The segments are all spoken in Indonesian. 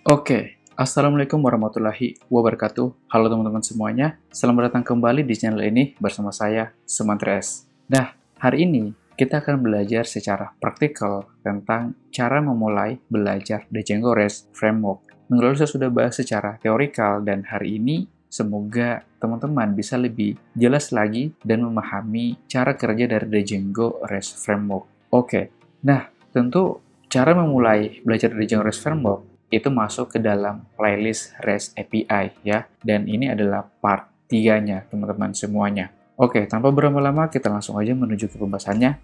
Oke, Assalamualaikum warahmatullahi wabarakatuh. Halo teman-teman semuanya, selamat datang kembali di channel ini bersama saya, Sumantres. Nah, hari ini kita akan belajar secara praktikal tentang cara memulai belajar Django REST Framework. Minggu lalu saya sudah bahas secara teorikal dan hari ini semoga teman-teman bisa lebih jelas lagi dan memahami cara kerja dari Django REST Framework. Oke, nah tentu cara memulai belajar Django REST Framework itu masuk ke dalam playlist REST API ya. Dan ini adalah part 3-nya, teman-teman semuanya. Oke, tanpa berlama-lama kita langsung aja menuju ke pembahasannya.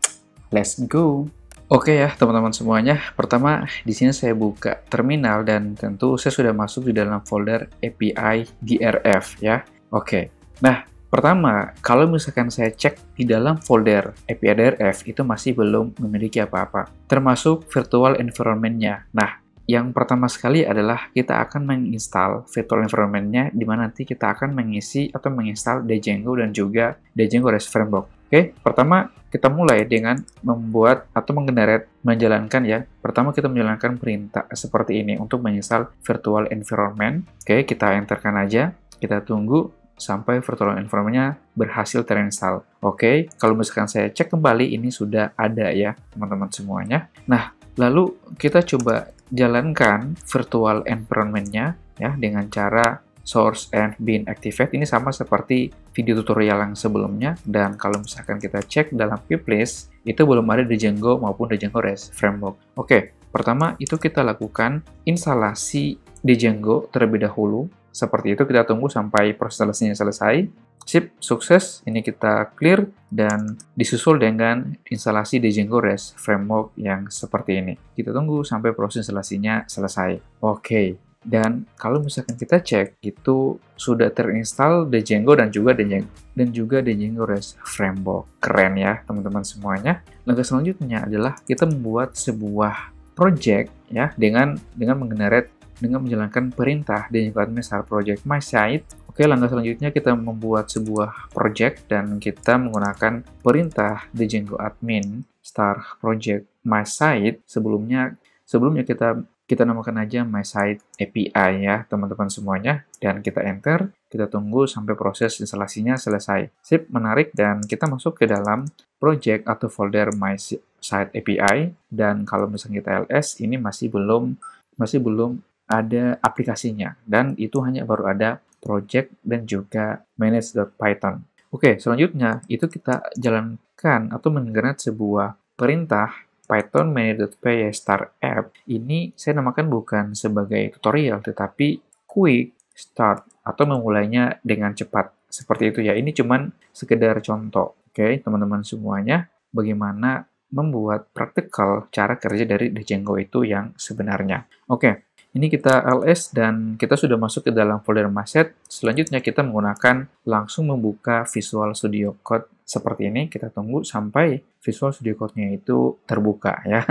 Let's go! Oke ya, teman-teman semuanya. Pertama, di sini saya buka terminal dan tentu saya sudah masuk di dalam folder API DRF ya. Oke. Nah, pertama, kalau misalkan saya cek di dalam folder API DRF itu masih belum memiliki apa-apa, termasuk virtual environment-nya. Nah, yang pertama sekali adalah kita akan menginstal virtual environment-nya, di mana nanti kita akan mengisi atau menginstal Django dan juga Django REST Framework. Oke, pertama kita mulai dengan membuat atau menjalankan ya. Pertama kita menjalankan perintah seperti ini untuk menginstal virtual environment. Oke, kita enterkan aja. Kita tunggu sampai virtual environment-nya berhasil terinstall. Oke, kalau misalkan saya cek kembali, ini sudah ada ya, teman-teman semuanya. Nah, lalu kita coba jalankan virtual environment-nya ya dengan cara source and bin activate. Ini sama seperti video tutorial yang sebelumnya, dan kalau misalkan kita cek dalam piplist itu belum ada Django maupun Django REST Framework. Oke, pertama itu kita lakukan instalasi Django terlebih dahulu. Seperti itu, kita tunggu sampai proses instalasinya selesai. Sip, sukses. Ini kita clear dan disusul dengan instalasi Django REST Framework yang seperti ini. Kita tunggu sampai proses instalasinya selesai. Oke, dan kalau misalkan kita cek, itu sudah terinstall Django dan juga Django REST Framework. Keren ya, teman-teman semuanya. Langkah selanjutnya adalah kita membuat sebuah project ya dengan menjalankan perintah Django admin start project my site. Oke, langkah selanjutnya kita membuat sebuah project dan kita menggunakan perintah Django admin start project my site. Sebelumnya kita namakan aja my site API ya, teman-teman semuanya, dan kita enter. Kita tunggu sampai proses instalasinya selesai. Sip, menarik, dan kita masuk ke dalam project atau folder my site API, dan kalau misalnya kita ls, ini masih belum ada aplikasinya, dan itu hanya baru ada project dan juga manage.python. Oke, selanjutnya itu kita jalankan atau mengenerate sebuah perintah Python manage.py start app. Ini saya namakan bukan sebagai tutorial, tetapi quick start atau memulainya dengan cepat. Seperti itu ya, ini cuman sekedar contoh. Oke, teman-teman semuanya, bagaimana membuat praktikal cara kerja dari Django itu yang sebenarnya. Oke, ini kita ls dan kita sudah masuk ke dalam folder maset. Selanjutnya kita menggunakan langsung membuka Visual Studio Code seperti ini. Kita tunggu sampai Visual Studio Code-nya itu terbuka ya.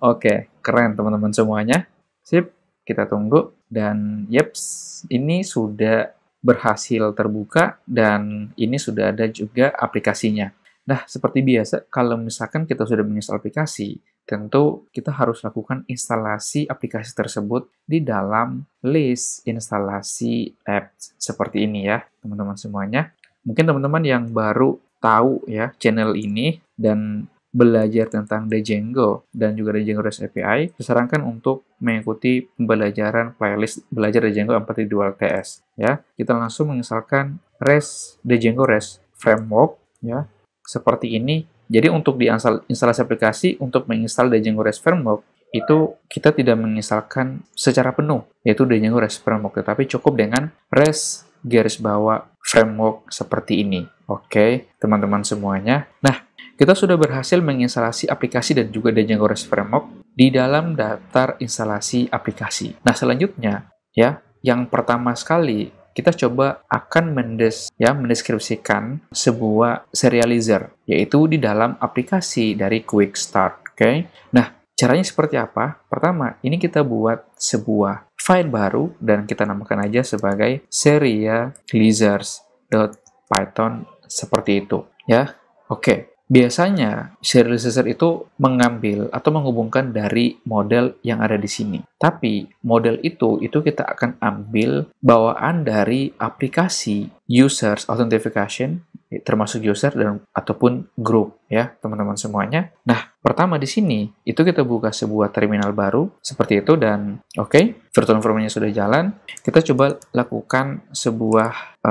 Oke, keren teman-teman semuanya. Sip, kita tunggu dan yeps, ini sudah berhasil terbuka dan ini sudah ada juga aplikasinya. Nah, seperti biasa, kalau misalkan kita sudah menginstal aplikasi, tentu kita harus lakukan instalasi aplikasi tersebut di dalam list instalasi apps seperti ini ya, teman-teman semuanya. Mungkin teman-teman yang baru tahu ya channel ini dan belajar tentang Django dan juga Django REST API, disarankan untuk mengikuti pembelajaran playlist belajar Django 4.2 LTS ya. Kita langsung menginstalkan Django REST Framework ya, seperti ini. Jadi untuk instalasi aplikasi, untuk menginstal Django REST Framework, itu kita tidak menginstalkan secara penuh, yaitu Django REST Framework, tetapi cukup dengan REST garis bawah framework seperti ini. Oke, teman-teman semuanya. Nah, kita sudah berhasil menginstalasi aplikasi dan juga Django REST Framework di dalam daftar instalasi aplikasi. Nah, selanjutnya, ya, yang pertama sekali, kita coba akan mendeskripsikan sebuah serializer, yaitu di dalam aplikasi dari Quick Start. Oke. Nah, caranya seperti apa? Pertama, ini kita buat sebuah file baru dan kita namakan aja sebagai serializers.python seperti itu, ya. Oke. biasanya serializer itu mengambil atau menghubungkan dari model yang ada di sini. Tapi model itu kita akan ambil bawaan dari aplikasi users authentication, termasuk user dan ataupun group ya, teman-teman semuanya. Nah, pertama di sini itu kita buka sebuah terminal baru seperti itu dan oke, virtual environment-nya sudah jalan. Kita coba lakukan sebuah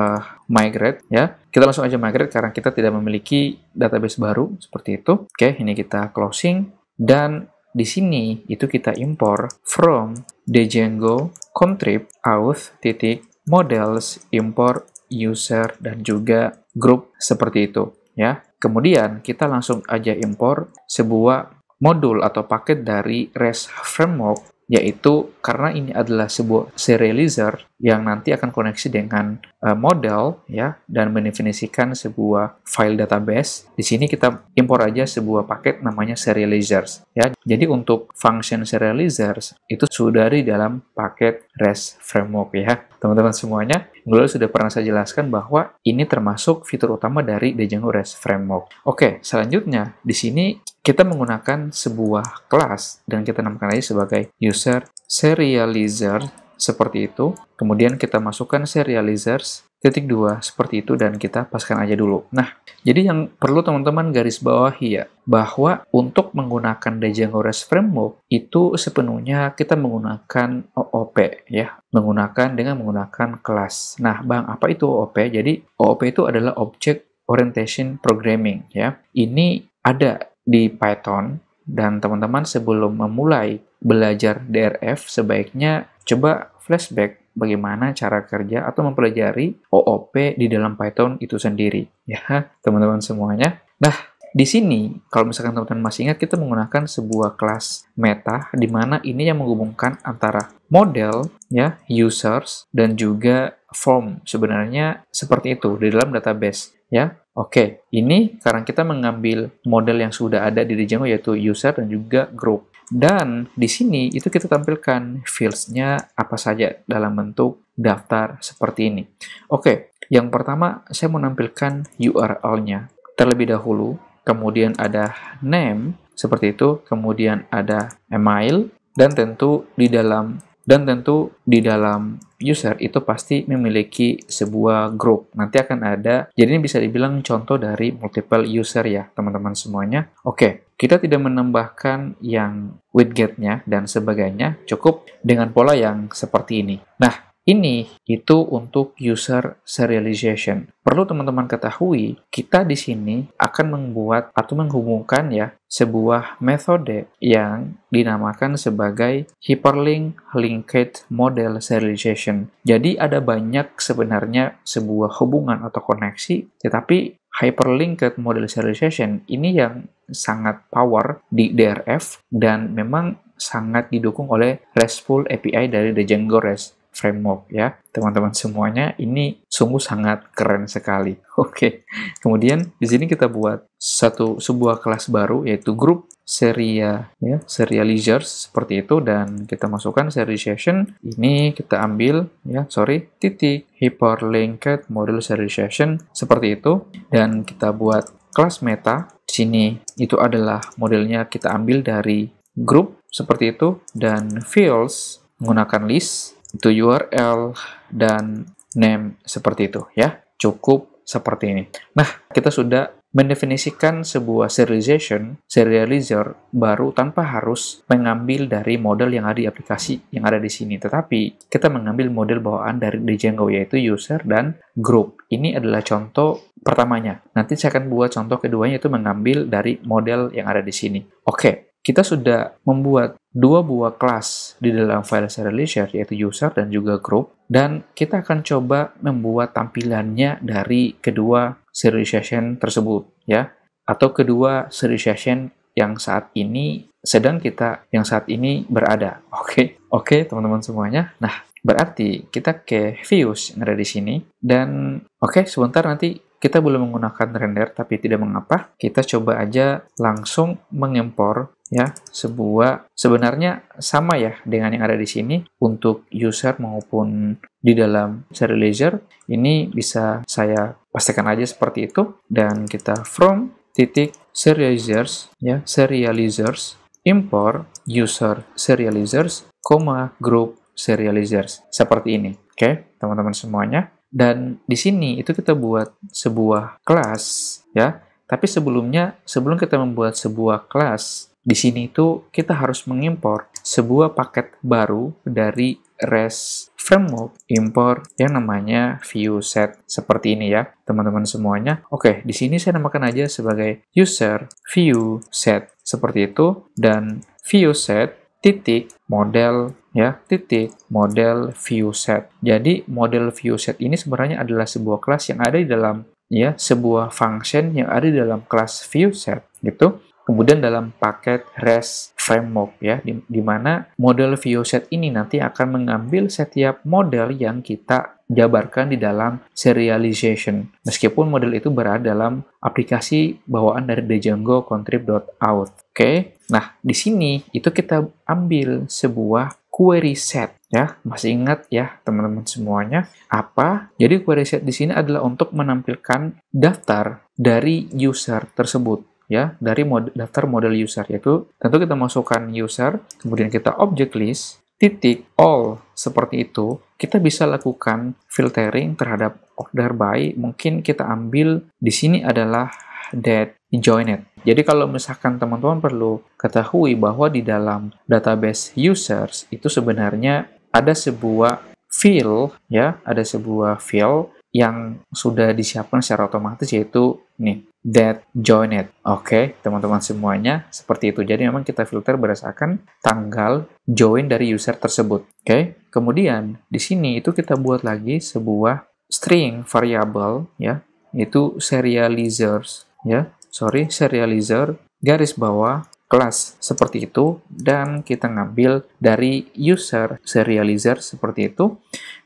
migrate ya. Kita langsung aja migrate karena kita tidak memiliki database baru seperti itu. Oke, ini kita closing dan di sini itu kita impor from Django contrib auth titik models import user dan juga group seperti itu ya. Kemudian kita langsung aja impor sebuah modul atau paket dari REST framework, yaitu karena ini adalah sebuah serializer yang nanti akan koneksi dengan model ya dan mendefinisikan sebuah file database. Di sini kita impor aja sebuah paket namanya serializers ya. Jadi untuk function serializers itu sudah di dalam paket REST framework ya. Teman-teman semuanya, dulu sudah pernah saya jelaskan bahwa ini termasuk fitur utama dari Django REST framework. Oke, selanjutnya di sini kita menggunakan sebuah kelas dan kita namakan aja sebagai user serializer seperti itu. Kemudian kita masukkan serializers titik 2 seperti itu dan kita paskan aja dulu. Nah, jadi yang perlu teman-teman garis bawahi ya, bahwa untuk menggunakan Django REST framework itu sepenuhnya kita menggunakan OOP ya, menggunakan kelas. Nah, Bang, apa itu OOP? Jadi OOP itu adalah Object Orientation Programming ya. Ini ada di Python dan teman-teman sebelum memulai belajar DRF sebaiknya coba flashback bagaimana cara kerja atau mempelajari OOP di dalam Python itu sendiri ya, teman-teman semuanya. Nah, di sini kalau misalkan teman-teman masih ingat kita menggunakan sebuah kelas meta di mana ini yang menghubungkan antara model ya, users dan juga form. Sebenarnya seperti itu di dalam database ya. Oke, ini karena kita mengambil model yang sudah ada di Django yaitu user dan juga group. Dan di sini itu kita tampilkan fields-nya apa saja dalam bentuk daftar seperti ini. Oke, yang pertama saya mau nampilkan URL-nya terlebih dahulu, kemudian ada name seperti itu, kemudian ada email dan tentu di dalam user itu pasti memiliki sebuah group. Nanti akan ada, jadi ini bisa dibilang contoh dari multiple user ya, teman-teman semuanya. Oke, kita tidak menambahkan yang widget-nya dan sebagainya, cukup dengan pola yang seperti ini. Nah, ini itu untuk user serialization. Perlu teman-teman ketahui, kita di sini akan membuat atau menghubungkan ya sebuah metode yang dinamakan sebagai hyperlink linked model serialization. Jadi ada banyak sebenarnya sebuah hubungan atau koneksi, tetapi hyperlinked model serialization ini yang sangat power di DRF dan memang sangat didukung oleh RESTful API dari Django REST framework ya, teman-teman semuanya. Ini sungguh sangat keren sekali. Oke. Kemudian di sini kita buat sebuah kelas baru yaitu group serializers seperti itu dan kita masukkan serialization. Ini kita ambil titik hyperlinked model serialization seperti itu dan kita buat kelas meta. Di sini itu adalah modelnya kita ambil dari group seperti itu dan fields menggunakan list itu URL dan name seperti itu ya. Cukup seperti ini. Nah, kita sudah mendefinisikan sebuah serializer baru tanpa harus mengambil dari model yang ada di aplikasi yang ada di sini. Tetapi kita mengambil model bawaan dari Django yaitu user dan group. Ini adalah contoh pertamanya. Nanti saya akan buat contoh keduanya yaitu mengambil dari model yang ada di sini. Oke. Kita sudah membuat dua buah kelas di dalam file serializer yaitu user dan juga group dan kita akan coba membuat tampilannya dari kedua serialization tersebut ya atau kedua serialization yang saat ini berada. Oke, teman-teman semuanya. Nah, berarti kita ke views yang ada di sini dan sebentar nanti kita belum menggunakan render tapi tidak mengapa. Kita coba aja langsung mengimpor ya sebenarnya sama ya dengan yang ada di sini untuk user maupun di dalam serializer. Ini bisa saya pastikan aja seperti itu dan kita from titik serializers, ya, serializers, import user serializers, group serializers. Seperti ini. Oke, teman-teman semuanya. Dan di sini itu kita buat sebuah kelas, ya. Tapi sebelum kita membuat sebuah kelas, di sini itu kita harus mengimpor sebuah paket baru dari REST framework, import yang namanya viewSet. Seperti ini ya, teman-teman semuanya. Oke, di sini saya namakan aja sebagai user viewSet. Seperti itu. Dan viewSet titik model, ya, titik model viewSet. Jadi model viewSet ini sebenarnya adalah sebuah kelas yang ada di dalam, ya, sebuah function yang ada di dalam kelas viewSet gitu. Kemudian dalam paket REST framework, ya, di mana model viewSet ini nanti akan mengambil setiap model yang kita jabarkan di dalam serialization. Meskipun model itu berada dalam aplikasi bawaan dari Django contrib.out. Oke. Nah, di sini itu kita ambil sebuah query set, ya. Masih ingat ya, teman-teman semuanya? Apa? Jadi query set di sini adalah untuk menampilkan daftar dari user tersebut, ya, dari daftar model user, yaitu tentu kita masukkan user, kemudian kita object list, titik all, seperti itu. Kita bisa lakukan filtering terhadap order by, mungkin kita ambil di sini adalah that joined. Jadi kalau misalkan teman-teman perlu ketahui bahwa di dalam database users itu sebenarnya ada sebuah field, ya, ada sebuah field yang sudah disiapkan secara otomatis, yaitu nih, that joined. Oke, teman-teman semuanya, seperti itu. Jadi memang kita filter berdasarkan tanggal join dari user tersebut. Oke, kemudian di sini itu kita buat lagi sebuah string variable, ya, yaitu serializers, ya, serializer garis bawah kelas, seperti itu, dan kita ngambil dari user serializer seperti itu.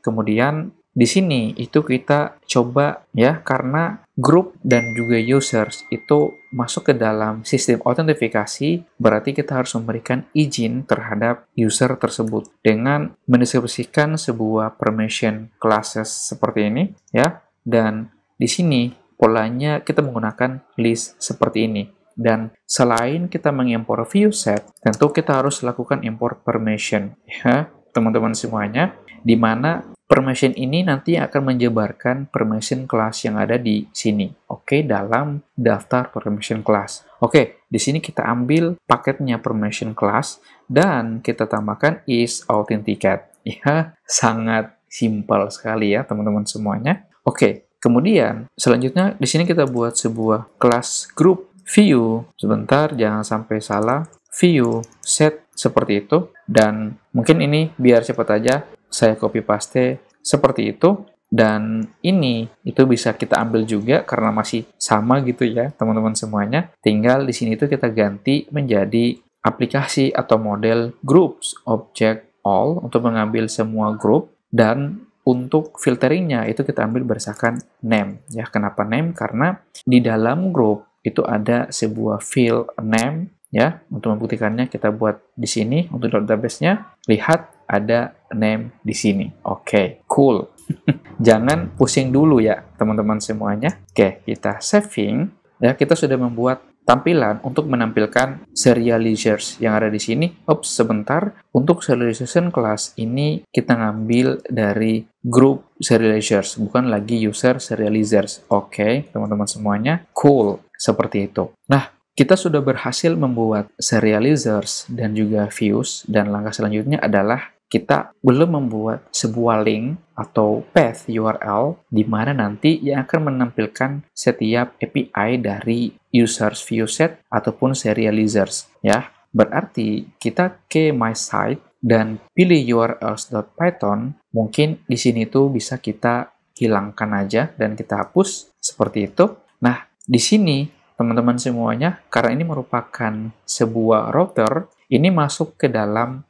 Kemudian di sini itu kita coba, ya, karena group dan juga users itu masuk ke dalam sistem autentifikasi, berarti kita harus memberikan izin terhadap user tersebut dengan mendeskripsikan sebuah permission classes seperti ini, ya. Dan di sini polanya kita menggunakan list seperti ini. Dan selain kita mengimpor viewSet, tentu kita harus lakukan import permission, ya, teman-teman semuanya, di mana permission ini nanti akan menjabarkan permission class yang ada di sini, oke, dalam daftar permission class. Oke, di sini kita ambil paketnya permission class dan kita tambahkan is authenticate. Ya, sangat simpel sekali ya, teman-teman semuanya. Oke, kemudian selanjutnya di sini kita buat sebuah kelas group view. Sebentar, jangan sampai salah. View set seperti itu, dan mungkin ini biar cepat aja saya copy paste seperti itu, dan ini itu bisa kita ambil juga karena masih sama gitu ya, teman-teman semuanya. Tinggal di sini itu kita ganti menjadi aplikasi atau model groups object all untuk mengambil semua grup, dan untuk filteringnya itu kita ambil berdasarkan name, ya. Kenapa name? Karena di dalam grup itu ada sebuah field name, ya. Untuk membuktikannya kita buat di sini untuk database-nya, lihat ada name di sini. Oke, cool. Jangan pusing dulu ya, teman-teman semuanya. Oke, kita saving, ya. Kita sudah membuat tampilan untuk menampilkan serializers yang ada di sini. Oops, sebentar. Untuk serialization class ini kita ngambil dari group serializers, bukan lagi user serializers. Oke, teman-teman semuanya. Cool, seperti itu. Nah, kita sudah berhasil membuat serializers dan juga views, dan langkah selanjutnya adalah kita belum membuat sebuah link atau path URL di mana nanti yang akan menampilkan setiap API dari users viewSet ataupun serializers, ya. Berarti kita ke my site dan pilih urls.python. Mungkin di sini tuh bisa kita hilangkan aja dan kita hapus seperti itu. Nah, di sini teman-teman semuanya, karena ini merupakan sebuah router, ini masuk ke dalam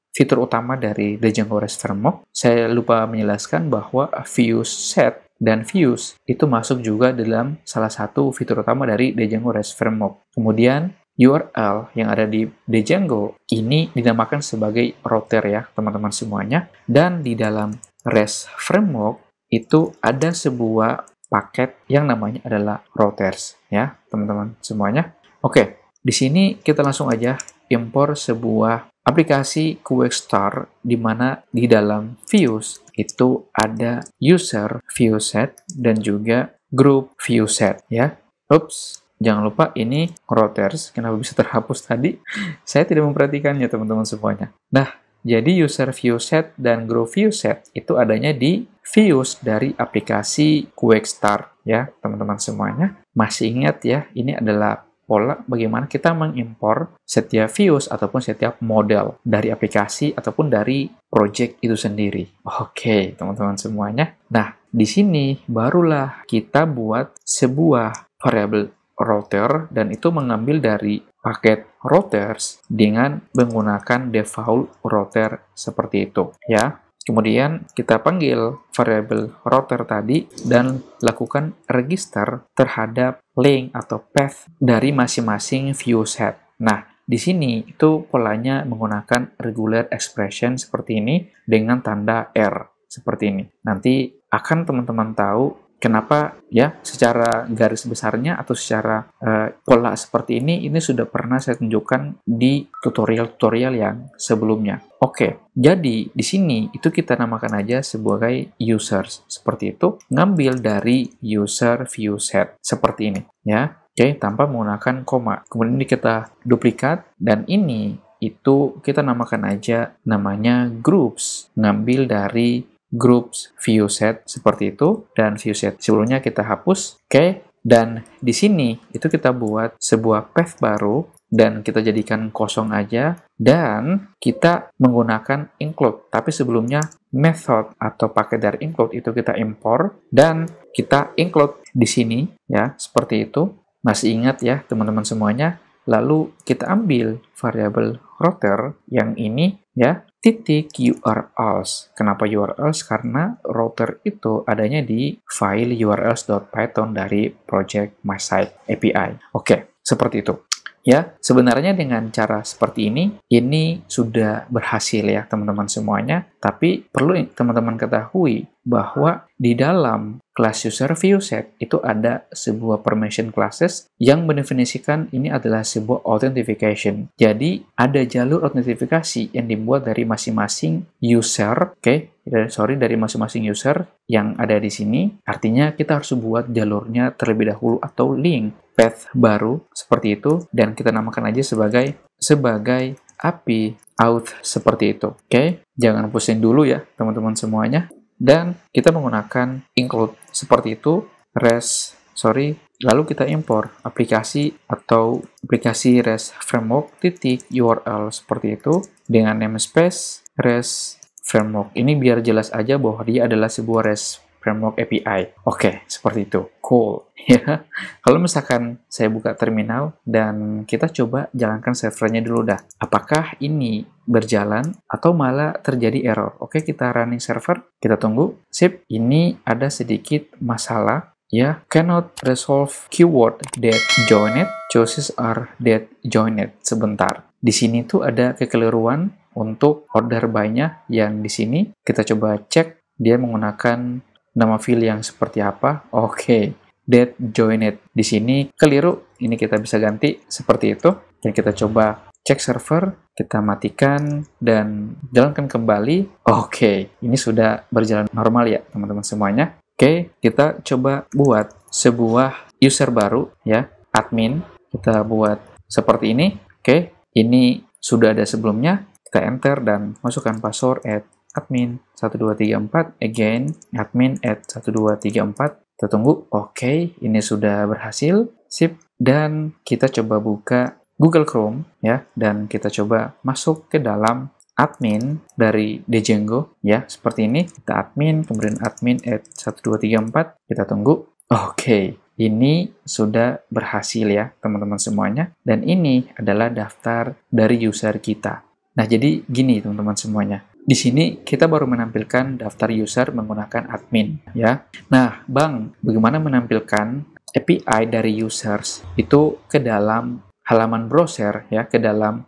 fitur utama dari Django REST Framework. Saya lupa menjelaskan bahwa viewSet dan views itu masuk juga dalam salah satu fitur utama dari Django REST Framework. Kemudian URL yang ada di Django ini dinamakan sebagai router ya, teman-teman semuanya. Dan di dalam REST Framework itu ada sebuah paket yang namanya adalah routers, ya, teman-teman semuanya. Oke, di sini kita langsung aja impor sebuah aplikasi QXstar di mana di dalam views itu ada user view set dan juga group view set, ya. Ups, jangan lupa ini routers. Kenapa bisa terhapus tadi? Saya tidak memperhatikannya, teman-teman semuanya. Nah, jadi user view set dan group view set itu adanya di views dari aplikasi QXstar, ya, teman-teman semuanya. Masih ingat ya, ini adalah pola bagaimana kita mengimpor setiap views ataupun setiap model dari aplikasi ataupun dari project itu sendiri. Oke, teman-teman semuanya. Nah, di sini barulah kita buat sebuah variabel router dan itu mengambil dari paket routers dengan menggunakan default router seperti itu, ya. Kemudian kita panggil variabel router tadi dan lakukan register terhadap link atau path dari masing-masing view set. Nah, di sini itu polanya menggunakan regular expression seperti ini dengan tanda R seperti ini. Nanti akan teman-teman tahu kenapa ya secara garis besarnya atau secara pola seperti ini sudah pernah saya tunjukkan di tutorial-tutorial yang sebelumnya. Oke, jadi di sini itu kita namakan aja sebagai users. Seperti itu, ngambil dari user view set seperti ini ya. Oke, tanpa menggunakan koma. Kemudian ini kita duplikat dan ini itu kita namakan aja namanya groups. Ngambil dari groups view set seperti itu dan view set sebelumnya kita hapus. Oke, dan di sini itu kita buat sebuah path baru dan kita jadikan kosong aja dan kita menggunakan include, tapi sebelumnya method atau paket dari include itu kita impor dan kita include di sini ya, seperti itu. Masih ingat ya teman-teman semuanya? Lalu kita ambil variabel router yang ini ya, titik URLs. Kenapa URLs? Karena router itu adanya di file urls.python dari project MySite API. Oke, seperti itu. Ya, sebenarnya dengan cara seperti ini sudah berhasil ya teman-teman semuanya. Tapi perlu teman-teman ketahui bahwa di dalam kelas user view set itu ada sebuah permission classes yang mendefinisikan ini adalah sebuah authentication. Jadi ada jalur autentifikasi yang dibuat dari masing-masing user, dari masing-masing user yang ada di sini. Artinya kita harus buat jalurnya terlebih dahulu atau link path baru seperti itu dan kita namakan aja sebagai API auth seperti itu. Oke, jangan pusing dulu ya teman-teman semuanya. Dan kita menggunakan include seperti itu, lalu kita impor aplikasi atau aplikasi REST framework .url seperti itu dengan namespace REST framework. Ini biar jelas aja bahwa dia adalah sebuah REST framework API. Oke, seperti itu. Cool. Ya. Kalau misalkan saya buka terminal dan kita coba jalankan servernya dulu dah. Apakah ini berjalan atau malah terjadi error? Oke, kita running server. Kita tunggu. Sip. Ini ada sedikit masalah. Ya, cannot resolve keyword that joined. Choices are that joined. Sebentar. Di sini tuh ada kekeliruan untuk order by-nya yang di sini. Kita coba cek dia menggunakan nama file yang seperti apa. Oke, that joined. Di sini keliru. Ini kita bisa ganti seperti itu. Dan kita coba cek server, kita matikan dan jalankan kembali. Oke, ini sudah berjalan normal ya teman-teman semuanya. Oke, kita coba buat sebuah user baru ya, admin. Kita buat seperti ini. Oke, ini sudah ada sebelumnya. Kita enter dan masukkan password admin 1234, again admin @1234. Kita tunggu. Oke, ini sudah berhasil. Sip. Dan kita coba buka Google Chrome ya, dan kita coba masuk ke dalam admin dari Django ya, seperti ini. Kita admin, kemudian admin @1234. Kita tunggu. Oke, ini sudah berhasil ya teman-teman semuanya. Dan ini adalah daftar dari user kita. Nah, jadi gini teman-teman semuanya. Di sini kita baru menampilkan daftar user menggunakan admin ya. Nah, Bang, bagaimana menampilkan API dari users itu ke dalam halaman browser ya, ke dalam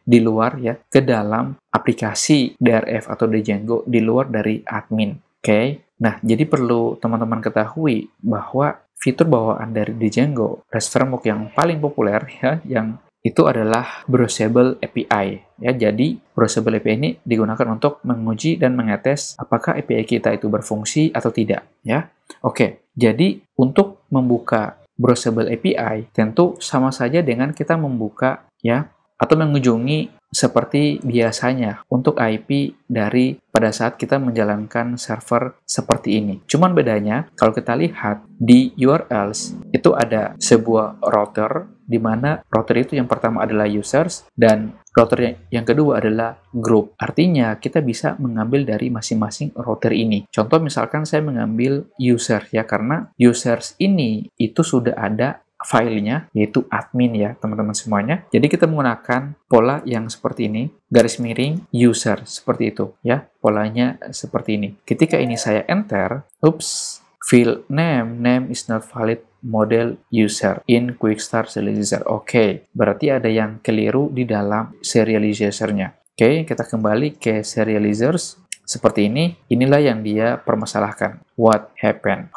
aplikasi DRF atau Django di luar dari admin. Oke. Nah, jadi perlu teman-teman ketahui bahwa fitur bawaan dari Django REST Framework yang paling populer ya, yang itu adalah Browsable API. Ya, jadi Browsable API ini digunakan untuk menguji dan mengetes apakah API kita itu berfungsi atau tidak. Ya, oke. Jadi untuk membuka Browsable API tentu sama saja dengan kita membuka ya atau mengunjungi seperti biasanya untuk IP dari pada saat kita menjalankan server seperti ini. Cuman bedanya, kalau kita lihat di URLs, itu ada sebuah router, di mana router itu yang pertama adalah users, dan router yang kedua adalah group. Artinya, kita bisa mengambil dari masing-masing router ini. Contoh misalkan saya mengambil user, ya, karena users ini itu sudah ada filenya, yaitu admin ya teman-teman semuanya. Jadi kita menggunakan pola yang seperti ini, garis miring user, seperti itu ya, polanya seperti ini. Ketika ini saya enter, field name is not valid model user in quick start serializer. Oke, berarti ada yang keliru di dalam serializer-nya. Oke, kita kembali ke serializers. Seperti ini, inilah yang dia permasalahkan. What happened?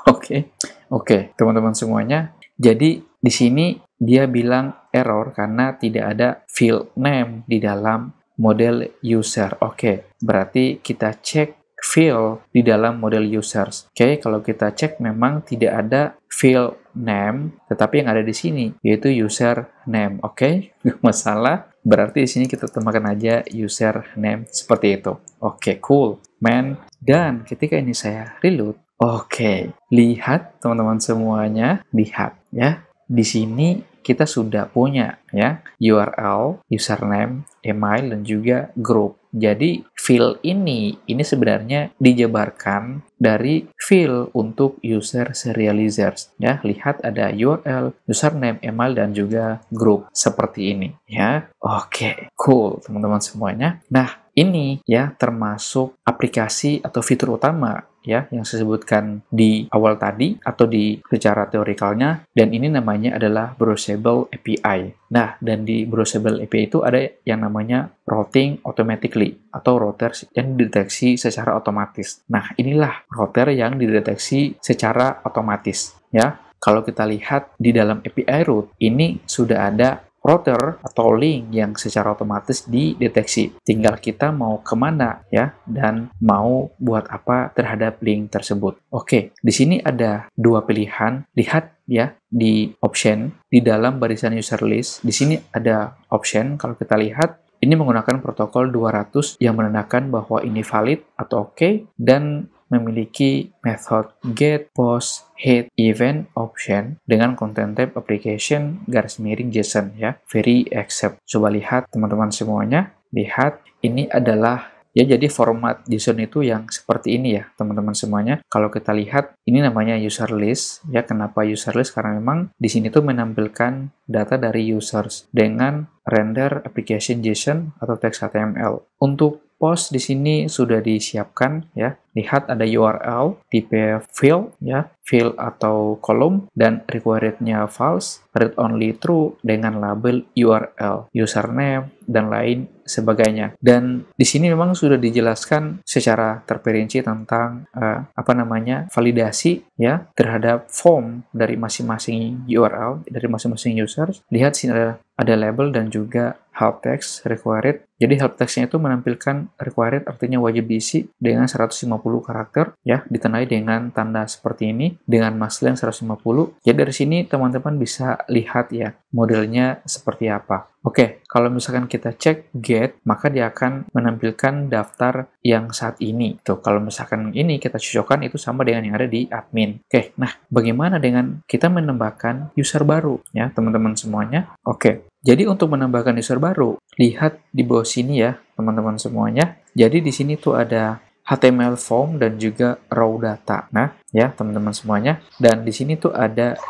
Oke, teman-teman semuanya. Jadi di sini dia bilang error karena tidak ada field name di dalam model user. Oke, berarti kita cek field di dalam model users. Oke, kalau kita cek memang tidak ada field name, tetapi yang ada di sini yaitu user name. Oke, masalah. Berarti di sini kita tambahkan aja user name seperti itu. Oke, cool, man. Dan ketika ini saya reload, oke, lihat teman-teman semuanya, lihat ya. Di sini kita sudah punya ya URL, username, email, dan juga group. Jadi field ini sebenarnya dijabarkan dari field untuk user serializers ya. Lihat ada URL, username, email, dan juga group seperti ini ya. Oke, cool teman-teman semuanya. Nah, ini ya termasuk aplikasi atau fitur utama ya yang saya sebutkan di awal tadi atau di secara teorikalnya, dan ini namanya adalah Browsable API. Nah, dan di Browsable API itu ada yang namanya routing automatically atau router yang dideteksi secara otomatis. Nah, inilah router yang dideteksi secara otomatis ya. Kalau kita lihat di dalam API root, ini sudah ada router atau link yang secara otomatis dideteksi. Tinggal kita mau kemana ya, dan mau buat apa terhadap link tersebut. Oke, di sini ada dua pilihan. Lihat ya di option di dalam barisan user list. Di sini ada option. Kalau kita lihat, ini menggunakan protokol 200 yang menandakan bahwa ini valid atau oke, dan memiliki method get, post, hit, event option dengan content type application garis miring JSON ya, very accept. Coba lihat teman-teman semuanya, lihat ini adalah ya, jadi format JSON itu yang seperti ini ya teman-teman semuanya. Kalau kita lihat, ini namanya user list ya. Kenapa user list? Karena memang di sini tuh menampilkan data dari users dengan render application JSON atau text HTML. Untuk post di sini sudah disiapkan ya. Lihat ada URL, tipe field ya, field atau kolom, dan required-nya false, read only true dengan label URL, username, dan lain sebagainya. Dan di sini memang sudah dijelaskan secara terperinci tentang validasi ya terhadap form dari masing-masing URL, dari masing-masing users. Lihat sini ada label dan juga help text required. Jadi help text-nya itu menampilkan required, artinya wajib diisi dengan 150 karakter ya, ditandai dengan tanda seperti ini dengan mask length 150. Jadi dari sini teman-teman bisa lihat ya modelnya seperti apa. Oke, kalau misalkan kita cek get, maka dia akan menampilkan daftar yang saat ini. Tuh, kalau misalkan ini kita cocokkan itu sama dengan yang ada di admin. Oke, nah bagaimana dengan kita menambahkan user baru ya teman-teman semuanya? Oke, jadi untuk menambahkan user baru, lihat di bawah sini ya teman-teman semuanya. Jadi di sini tuh ada HTML form dan juga raw data. Nah, ya teman-teman semuanya. Dan di sini tuh ada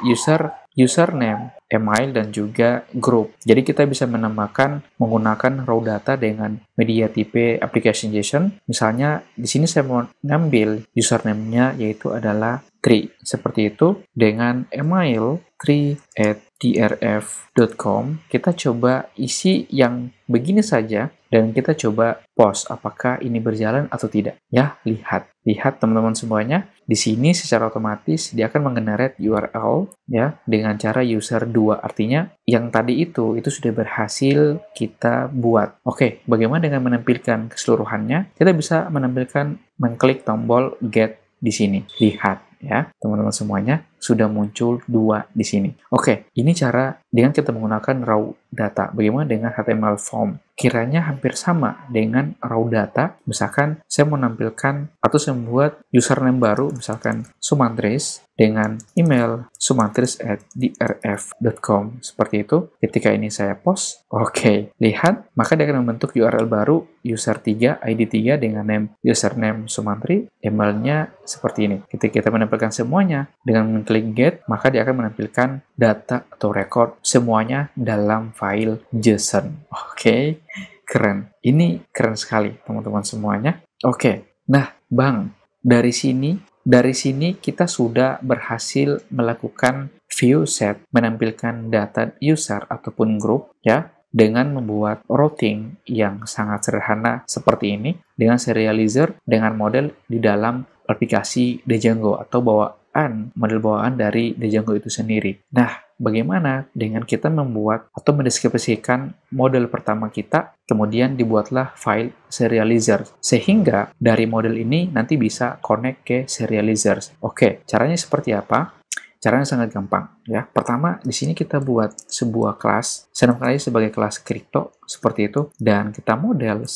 username, email, dan juga group. Jadi kita bisa menambahkan menggunakan raw data dengan media tipe application JSON. Misalnya di sini saya mau ngambil username-nya yaitu adalah 3. Seperti itu, dengan email 3 at drf.com, kita coba isi yang begini saja, dan kita coba pause apakah ini berjalan atau tidak. Ya, lihat teman-teman semuanya. Di sini secara otomatis dia akan mengenerate URL ya dengan cara user 2. Artinya yang tadi itu sudah berhasil kita buat. Oke, bagaimana dengan menampilkan keseluruhannya? Kita bisa menampilkan mengklik tombol get di sini. Lihat ya, teman-teman semuanya sudah muncul 2 di sini. Oke, ini cara dengan kita menggunakan raw data. Bagaimana dengan HTML form? Kiranya hampir sama dengan raw data. Misalkan saya mau menampilkan atau saya membuat username baru, misalkan Sumantris, dengan email sumantris@drf.com. Seperti itu. Ketika ini saya post, oke, lihat, maka dia akan membentuk URL baru, user 3, ID 3 dengan username Sumantri, emailnya seperti ini. Ketika kita menampilkan semuanya, dengan mengklik get, maka dia akan menampilkan data atau record semuanya dalam file JSON. Oke, keren. Ini keren sekali, teman-teman semuanya. Oke, nah, Bang, dari sini kita sudah berhasil melakukan view set, menampilkan data user ataupun grup, ya, dengan membuat routing yang sangat sederhana seperti ini, dengan serializer, dengan model di dalam aplikasi Django atau model bawaan dari Django itu sendiri. Nah, bagaimana dengan kita membuat atau mendeskripsikan model pertama kita, kemudian dibuatlah file serializer, sehingga dari model ini nanti bisa connect ke serializer. Oke, caranya seperti apa? Caranya sangat gampang ya. Pertama, di sini kita buat sebuah kelas, saya namakan aja sebagai kelas crypto seperti itu, dan kita model.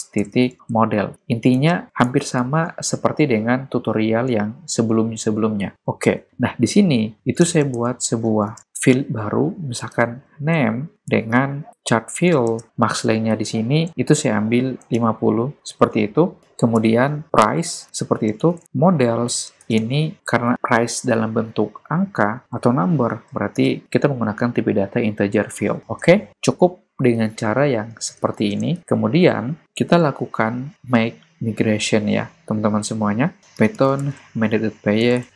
Intinya hampir sama seperti dengan tutorial yang sebelumnya. Oke. Nah, di sini itu saya buat sebuah field baru, misalkan name dengan chart field, max length-nya di sini itu saya ambil 50 seperti itu. Kemudian price seperti itu, models ini karena price dalam bentuk angka atau number, berarti kita menggunakan tipe data integer field. Oke, cukup dengan cara yang seperti ini. Kemudian kita lakukan make migration ya, teman-teman semuanya. Python main.py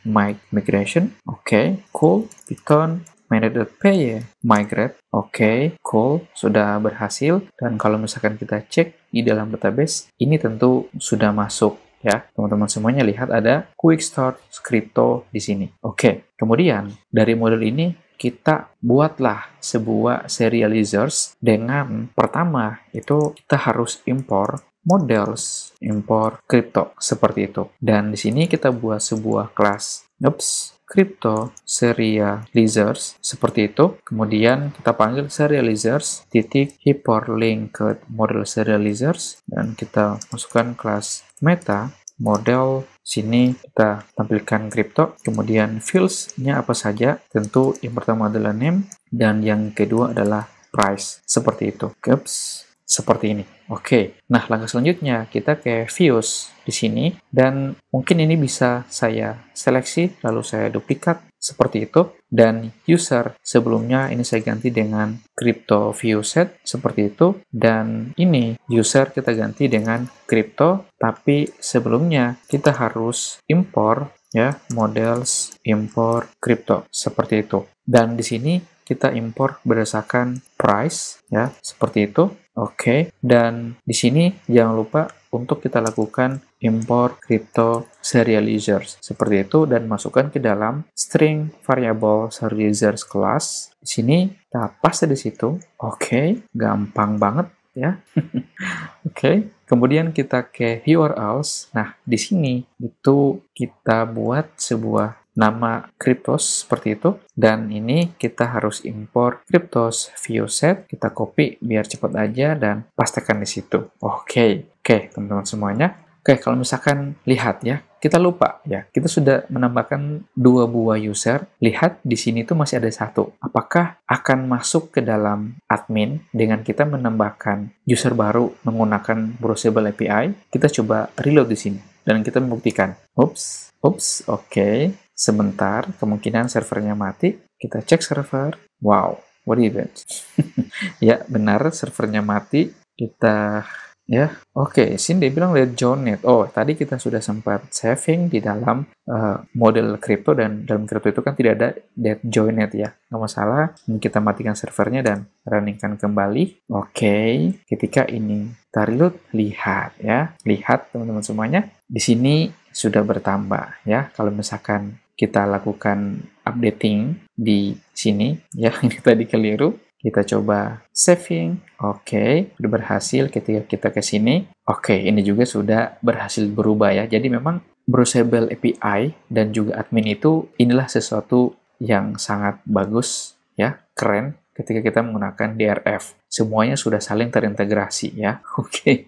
migration. Oke, cool. Python main.py migrate. Oke, cool. Sudah berhasil. Dan kalau misalkan kita cek di dalam database, ini tentu sudah masuk ya. Teman-teman semuanya lihat ada quick start crypto di sini. Oke, kemudian dari model ini kita buatlah sebuah serializers dengan pertama itu kita harus import models, import crypto seperti itu. Dan di sini kita buat sebuah kelas crypto serializers seperti itu. Kemudian kita panggil serializers titik hyperlink ke model serializers, dan kita masukkan kelas meta model. Sini kita tampilkan crypto, kemudian fields-nya apa saja. Tentu yang pertama adalah name dan yang kedua adalah price seperti itu. Seperti ini. Oke. Nah, langkah selanjutnya kita ke views di sini, dan mungkin ini bisa saya seleksi lalu saya duplikat seperti itu, dan user sebelumnya ini saya ganti dengan crypto view set seperti itu, dan ini user kita ganti dengan crypto, tapi sebelumnya kita harus import ya, models import crypto seperti itu. Dan di sini kita import berdasarkan price ya, seperti itu. Oke, dan di sini jangan lupa untuk kita lakukan import crypto serializers seperti itu, dan masukkan ke dalam string variable serializers class. Di sini kita paste di situ. Oke, gampang banget ya. Oke, kemudian kita ke URLs. Nah, di sini itu kita buat sebuah nama cryptos seperti itu, dan ini kita harus import cryptos view set. Kita copy biar cepat aja dan pastekan di situ. Oke, teman-teman semuanya. Oke, kalau misalkan lihat ya, kita lupa ya, kita sudah menambahkan 2 buah user. Lihat di sini tuh masih ada 1. Apakah akan masuk ke dalam admin dengan kita menambahkan user baru menggunakan browsable API? Kita coba reload di sini dan kita membuktikan. Oke. Sebentar, kemungkinan servernya mati. Kita cek server. Wow, what is it? Ya, benar, servernya mati. Kita ya. Oke, sini dia bilang let joined. Oh, tadi kita sudah sempat saving di dalam model kripto, dan dalam kripto itu kan tidak ada let joined ya. Nggak masalah, ini kita matikan servernya dan runningkan kembali. Oke, ketika ini kita reload, lihat ya. Lihat teman-teman semuanya, di sini sudah bertambah ya. Kalau misalkan kita lakukan updating di sini ya, ini tadi keliru. Kita coba saving. Oke, sudah berhasil ketika kita ke sini. Oke, ini juga sudah berhasil berubah ya. Jadi memang Browsable API dan juga admin itu inilah sesuatu yang sangat bagus ya, keren ketika kita menggunakan DRF. Semuanya sudah saling terintegrasi ya. Oke.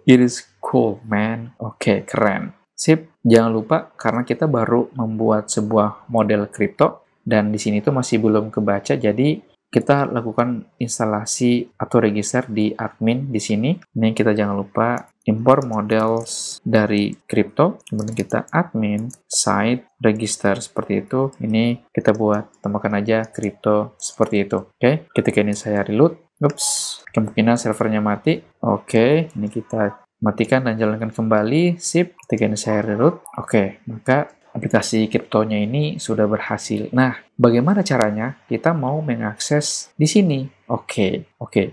It is cool, man. Oke, keren. Sip, jangan lupa karena kita baru membuat sebuah model kripto dan di sini tuh masih belum kebaca, jadi kita lakukan instalasi atau register di admin di sini. Ini kita jangan lupa import models dari kripto, kemudian kita admin site register seperti itu. Ini kita buat tambahkan aja kripto seperti itu. Oke, ketika ini saya reload, kemungkinan servernya mati. Oke, ini kita matikan dan jalankan kembali. Sip, ketika ini saya reload. Oke, maka aplikasi kriptonya ini sudah berhasil. Nah, bagaimana caranya kita mau mengakses di sini? Oke,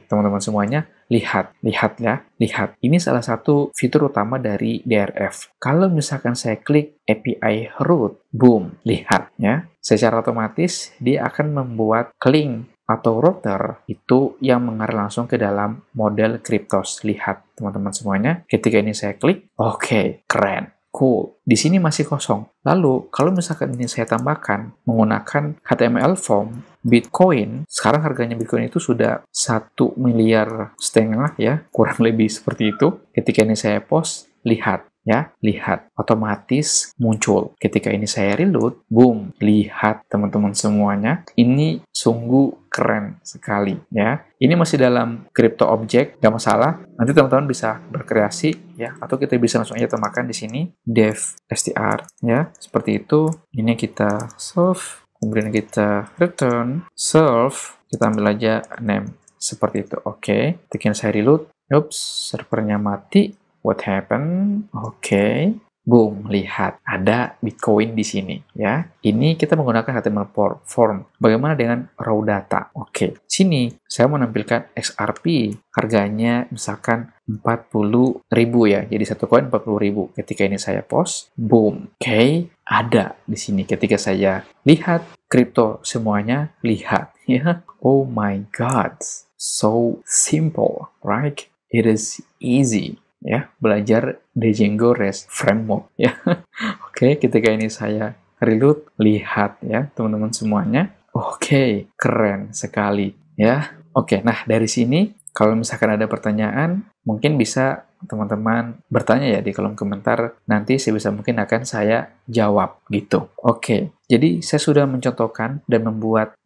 teman-teman semuanya, lihat ya, lihat. Ini salah satu fitur utama dari DRF. Kalau misalkan saya klik API root, boom, lihat ya. Secara otomatis dia akan membuat link atau router itu yang mengarah langsung ke dalam model Cryptos. Lihat teman-teman semuanya, ketika ini saya klik, oke, keren. Cool. Di sini masih kosong. Lalu, kalau misalkan ini saya tambahkan menggunakan HTML form, Bitcoin, sekarang harganya Bitcoin itu sudah 1,5 miliar ya, kurang lebih seperti itu. Ketika ini saya post, lihat ya, lihat, otomatis muncul. Ketika ini saya reload, boom, lihat teman-teman semuanya, ini sungguh keren sekali ya. Ini masih dalam crypto object, nggak masalah. Nanti teman-teman bisa berkreasi ya, atau kita bisa langsung aja tambahkan di sini dev str ya, seperti itu. Ini kita solve, kemudian kita return, solve, kita ambil aja name seperti itu. Oke, ketika saya reload, servernya mati. What happened? Oke. Boom, lihat ada Bitcoin di sini ya. Ini kita menggunakan HTML form. Bagaimana dengan raw data? Oke. Sini saya menampilkan XRP. Harganya misalkan 40.000 ya. Jadi satu koin 40.000. Ketika ini saya post, boom. Oke, ada di sini. Ketika saya lihat kripto semuanya, lihat ya. Oh my god. So simple, right? It is easy. Ya, belajar Django REST Framework ya. Oke, ketika ini saya reload, lihat ya teman-teman semuanya. Oke, keren sekali ya. Oke, nah dari sini kalau misalkan ada pertanyaan, mungkin bisa teman-teman bertanya ya di kolom komentar, nanti sebisa mungkin akan saya jawab gitu. Oke, jadi saya sudah mencontohkan dan membuat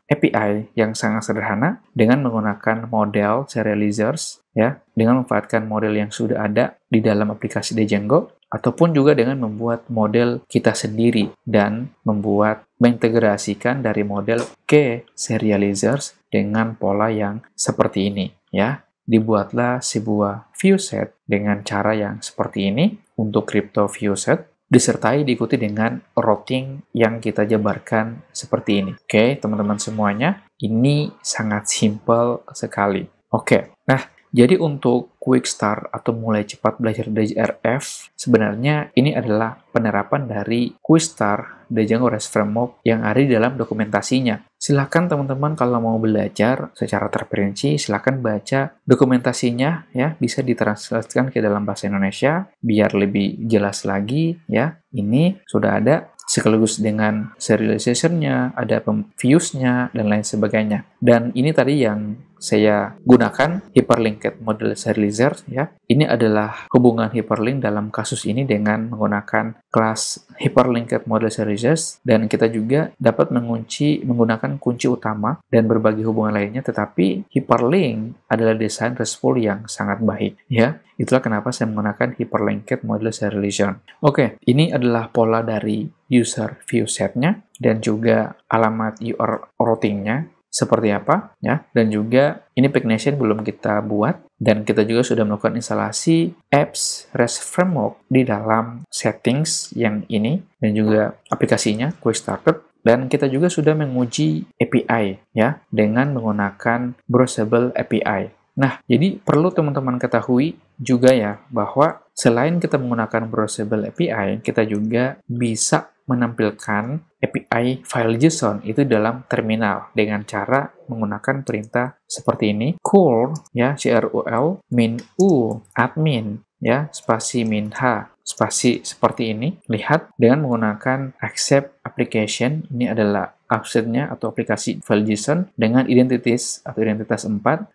API yang sangat sederhana dengan menggunakan model serializers ya, dengan memanfaatkan model yang sudah ada di dalam aplikasi Django, ataupun juga dengan membuat model kita sendiri dan mengintegrasikan dari model ke serializers dengan pola yang seperti ini ya. Dibuatlah sebuah viewset dengan cara yang seperti ini untuk crypto viewset, disertai diikuti dengan routing yang kita jabarkan seperti ini. Oke, teman-teman semuanya, ini sangat simple sekali. Oke, nah jadi untuk quick start atau mulai cepat belajar DRF, sebenarnya ini adalah penerapan dari quick start Django REST Framework yang ada di dalam dokumentasinya. Silakan teman-teman kalau mau belajar secara terperinci, silakan baca dokumentasinya ya, bisa ditranslasikan ke dalam bahasa Indonesia biar lebih jelas lagi ya. Ini sudah ada sekaligus dengan serialization-nya, ada views-nya, dan lain sebagainya. Dan ini tadi yang saya gunakan, hyperlinked model serializer ya. Ini adalah hubungan hyperlink dalam kasus ini dengan menggunakan kelas hyperlinked model serializers, dan kita juga dapat menggunakan kunci utama dan berbagai hubungan lainnya, tetapi hyperlink adalah desain RESTful yang sangat baik ya. Itulah kenapa saya menggunakan hyperlinked model serialization. Oke, ini adalah pola dari user view set-nya dan juga alamat URL routing-nya. seperti apa ya, dan juga ini Pagination belum kita buat, dan kita juga sudah melakukan instalasi apps REST Framework di dalam settings yang ini, dan juga aplikasinya Quick Starter, dan kita juga sudah menguji API ya dengan menggunakan Browsable API. Nah, jadi perlu teman-teman ketahui juga ya bahwa selain kita menggunakan Browsable API, kita juga bisa menampilkan API file JSON itu dalam terminal dengan cara menggunakan perintah seperti ini, curl ya, curl min u admin ya, spasi min h spasi seperti ini. Lihat dengan menggunakan accept application, ini adalah offsetnya atau aplikasi file JSON dengan identitas 4,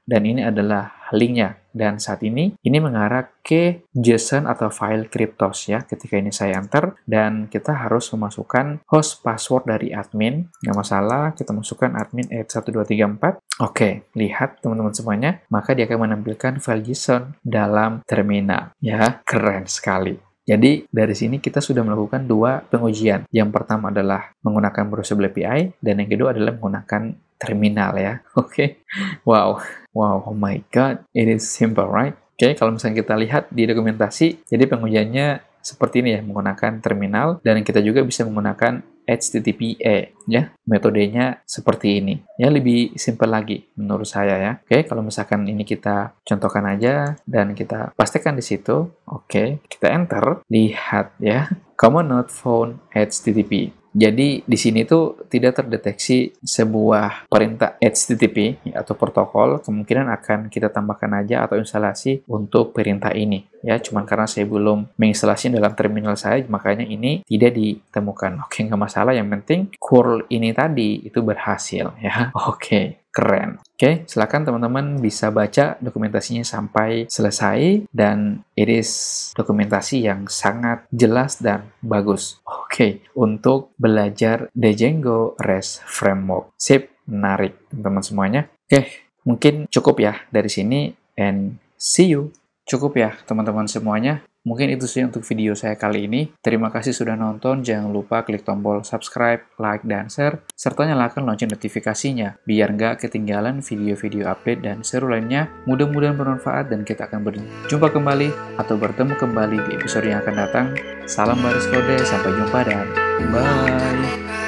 dan ini adalah linknya. Dan saat ini mengarah ke JSON atau file Cryptos ya. Ketika ini saya enter, dan kita harus memasukkan host password dari admin. Nggak masalah, kita masukkan admin 1234. Oke, lihat teman-teman semuanya, maka dia akan menampilkan file JSON dalam terminal. Ya, keren sekali. Jadi, dari sini kita sudah melakukan 2 pengujian. Yang pertama adalah menggunakan Browsable API, dan yang kedua adalah menggunakan terminal ya. Oke. Wow, oh my god, it is simple, right? Oke, kalau misalnya kita lihat di dokumentasi, jadi pengujiannya seperti ini ya, menggunakan terminal, dan kita juga bisa menggunakan HTTPA ya, metodenya seperti ini ya, lebih simple lagi menurut saya ya. Oke, kalau misalkan ini kita contohkan aja dan kita pastikan di situ. Oke, kita enter, lihat ya, command not found HTTP. Jadi di sini tuh tidak terdeteksi sebuah perintah HTTP atau protokol, kemungkinan akan kita tambahkan aja atau instalasi untuk perintah ini ya. Cuman karena saya belum menginstalasi dalam terminal saya, makanya ini tidak ditemukan. Oke, nggak masalah, yang penting curl ini tadi itu berhasil ya. Oke, keren. Oke, silakan teman-teman bisa baca dokumentasinya sampai selesai, dan it is dokumentasi yang sangat jelas dan bagus. Oke, untuk belajar Django REST Framework. Sip, menarik teman-teman semuanya. Oke, mungkin cukup ya dari sini, and see you. Cukup ya teman-teman semuanya. Mungkin itu sih untuk video saya kali ini. Terima kasih sudah nonton. Jangan lupa klik tombol subscribe, like, dan share, serta nyalakan lonceng notifikasinya, biar nggak ketinggalan video-video update dan seru lainnya. Mudah-mudahan bermanfaat, dan kita akan berjumpa kembali atau bertemu kembali di episode yang akan datang. Salam baris kode, sampai jumpa, dan bye!